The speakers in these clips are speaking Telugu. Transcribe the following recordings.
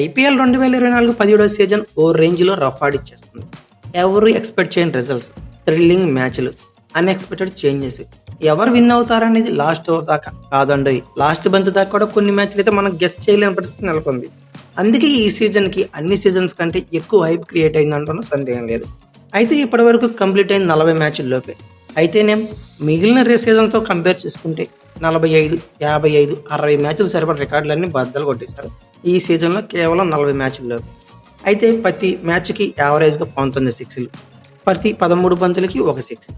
ఐపీఎల్ 2024 17వ సీజన్ ఓ రేంజ్లో రఫ్ ఆడిచ్చేస్తుంది. ఎవరు ఎక్స్పెక్ట్ చేయని రిజల్ట్స్, థ్రిల్లింగ్ మ్యాచ్లు, అన్ఎక్స్పెక్టెడ్ చేంజెస్. ఎవరు విన్ అవుతారనేది లాస్ట్ ఓవర్ దాకా కాదండి, లాస్ట్ బంచ్ దాకా కూడా కొన్ని మ్యాచ్లు అయితే మనం గెస్ చేయలేని పరిస్థితి నెలకొంది. అందుకే ఈ సీజన్కి అన్ని సీజన్స్ కంటే ఎక్కువ హైప్ క్రియేట్ అయిందంటున్న సందేహం లేదు. అయితే ఇప్పటి వరకు కంప్లీట్ అయిన 40 మ్యాచ్ల్లోపే అయితేనేం మిగిలిన సీజన్తో కంపేర్ చేసుకుంటే 45, 55, 60 మ్యాచ్లు సరిపడ రికార్డులన్నీ బద్దలు కొట్టేశారు ఈ సీజన్లో కేవలం 40 మ్యాచ్ల్లో. అయితే ప్రతి మ్యాచ్కి యావరేజ్గా 19 సిక్స్లు, ప్రతి 13 బంతులకి ఒక సిక్స్,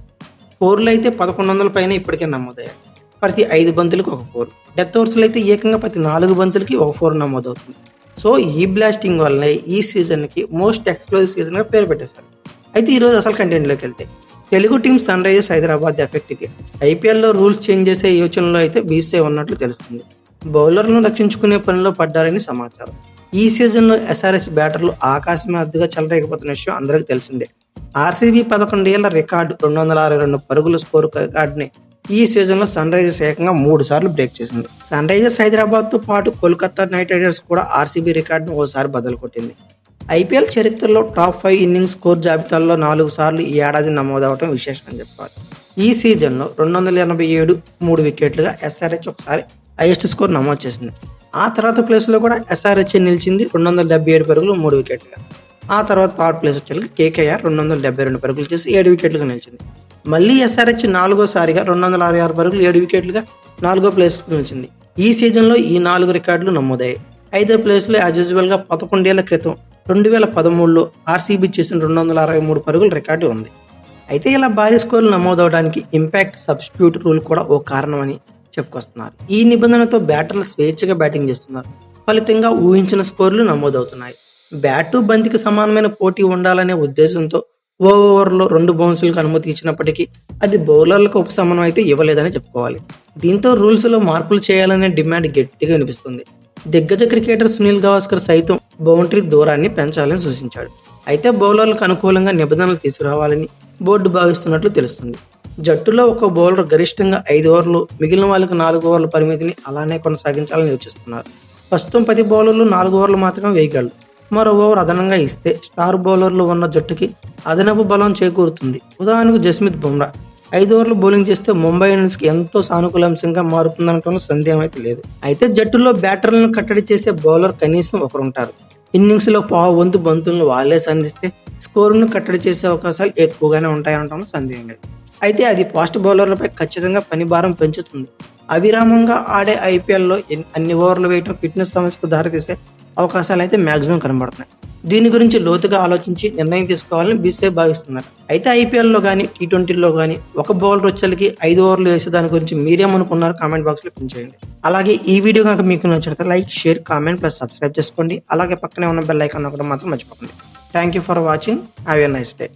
ఫోర్లు అయితే 1100 పైన ఇప్పటికే నమోదయ్యాయి. ప్రతి 5 బంతులకు ఒక ఫోర్, డెత్ ఓవర్స్లో అయితే ఏకంగా ప్రతి 4 బంతులకి ఒక ఫోర్ నమోదవుతుంది. సో ఈ బ్లాస్టింగ్ వల్లనే ఈ సీజన్కి మోస్ట్ ఎక్స్ప్లోజివ్ సీజన్గా పేరు పెట్టేశారు. అయితే ఈరోజు అసలు కంటెంట్లోకి వెళ్తే Telugu team Sunrisers Hyderabad ఎఫెక్ట్కి ఐపీఎల్లో రూల్స్ చేంజ్ చేసే యోచనలో అయితే బీసీఐ ఉన్నట్లు తెలుస్తుంది. బౌలర్లను రక్షించుకునే పనిలో పడ్డారని సమాచారం. ఈ సీజన్లో ఎస్ఆర్హెచ్ బ్యాటర్లు ఆకాశమే అద్దుగా చెలరేగిపోతున్న విషయం అందరికీ తెలిసిందే. ఆర్సీబీ 11 ఏళ్ల రికార్డు 262 పరుగుల స్కోరు రికార్డుని ఈ సీజన్లో సన్ రైజర్స్ ఏకంగా 3 సార్లు బ్రేక్ చేసింది. సన్ రైజర్స్ హైదరాబాద్తో పాటు కోల్కతా నైట్ రైడర్స్ కూడా ఆర్సీబీ రికార్డును ఓసారి బదులు కొట్టింది. ఐపీఎల్ చరిత్రలో టాప్ 5 ఇన్నింగ్స్ స్కోర్ జాబితాల్లో 4 సార్లు ఈ ఏడాది నమోదవడం విశేషం అని చెప్పాలి. ఈ సీజన్లో 287 3 వికెట్లుగా ఎస్ఆర్హెచ్ ఒకసారి హైయెస్ట్ స్కోర్ నమోదు చేసింది. ఆ తర్వాత ప్లేస్లో కూడా ఎస్ఆర్హెచ్ నిలిచింది 277 పరుగులు 3 వికెట్లుగా. ఆ తర్వాత థర్డ్ ప్లేస్ వచ్చేసరికి కేకేఆర్ 272 పరుగులు చేసి 7 వికెట్లుగా నిలిచింది. మళ్ళీ ఎస్ఆర్హెచ్ 4వసారిగా 266 పరుగులు 7 వికెట్లుగా 4వ ప్లేస్ నిలిచింది. ఈ సీజన్లో ఈ 4 రికార్డులు నమోదయ్యాయి. 5వ ప్లేస్లో యాజ్ యూజువల్గా 11 ఏళ్ల క్రితం 2013లో ఆర్సీబీ చేసిన 263 పరుగుల రికార్డు ఉంది. అయితే ఇలా భారీ స్కోర్లు నమోదవడానికి ఇంపాక్ట్ సబ్స్టిట్యూట్ రూల్ కూడా ఓ కారణమని చెప్పుకొస్తున్నారు. ఈ నిబంధనతో బ్యాటర్లు స్వేచ్ఛగా బ్యాటింగ్ చేస్తున్నారు. ఫలితంగా ఊహించిన స్కోర్లు నమోదవుతున్నాయి. బ్యాటు బంతికి సమానమైన పోటీ ఉండాలనే ఉద్దేశంతో ఓ ఓవర్లో 2 బౌన్సులకు అనుమతి ఇచ్చినప్పటికీ అది బౌలర్లకు ఉపశమనం అయితే ఇవ్వలేదని చెప్పుకోవాలి. దీంతో రూల్స్లో మార్పులు చేయాలనే డిమాండ్ గట్టిగా వినిపిస్తుంది. దిగ్గజ క్రికెటర్ సునీల్ గవాస్కర్ సైతం బౌండరీ దూరాన్ని పెంచాలని సూచించాడు. అయితే బౌలర్లకు అనుకూలంగా నిబంధనలు తీసుకురావాలని బోర్డు భావిస్తున్నట్లు తెలుస్తుంది. జట్టులో ఒక బౌలర్ గరిష్టంగా 5 ఓవర్లు, మిగిలిన వాళ్ళకి 4 ఓవర్ల పరిమితిని అలానే కొనసాగించాలని యోచిస్తున్నారు. ప్రస్తుతం 10 బౌలర్లు 4 ఓవర్లు మాత్రమే వేయగలరు. మరో ఓవర్ అదనంగా ఇస్తే స్టార్ బౌలర్లు ఉన్న జట్టుకి అదనపు బలం చేకూరుతుంది. ఉదాహరణకు జస్మిత్ బుమ్రా 5 ఓవర్లు బౌలింగ్ చేస్తే ముంబై ఇండియన్స్కి ఎంతో సానుకూల అంశంగా మారుతుందనటంలో సందేహం అయితే లేదు. అయితే జట్టులో బ్యాటర్లను కట్టడి చేసే బౌలర్ కనీసం ఒకరుంటారు. ఇన్నింగ్స్లో పావు వంతు బంతులను వాళ్ళే సంధిస్తే స్కోరును కట్టడి చేసే అవకాశాలు ఎక్కువగానే ఉంటాయనటంలో సందేహం లేదు. అయితే అది ఫాస్ట్ బౌలర్లపై ఖచ్చితంగా పని భారం పెంచుతుంది. అవిరామంగా ఆడే ఐపీఎల్లో అన్ని ఓవర్లు వేయటం ఫిట్నెస్ సమస్యకు దారితీసే అవకాశాలు అయితే మ్యాక్సిమం కనబడుతున్నాయి. దీని గురించి లోతుగా ఆలోచించి నిర్ణయం తీసుకోవాలని బీసీఐ భావిస్తున్నారు. అయితే ఐపీఎల్లో కానీ T20లో కానీ ఒక బౌలర్ వచ్చేకి 5 ఓవర్లు వేసే దాని గురించి మీరేమనుకున్నారు కామెంట్ బాక్స్లో చేయండి. అలాగే ఈ వీడియో కనుక మీకు నచ్చితే like, share, comment plus subscribe చేసుకోండి. అలాగే పక్కనే ఉన్న బెల్ ఐకాన్ నొక్కడం మాత్రం మర్చిపోకండి. Thank you for watching. Have a nice day.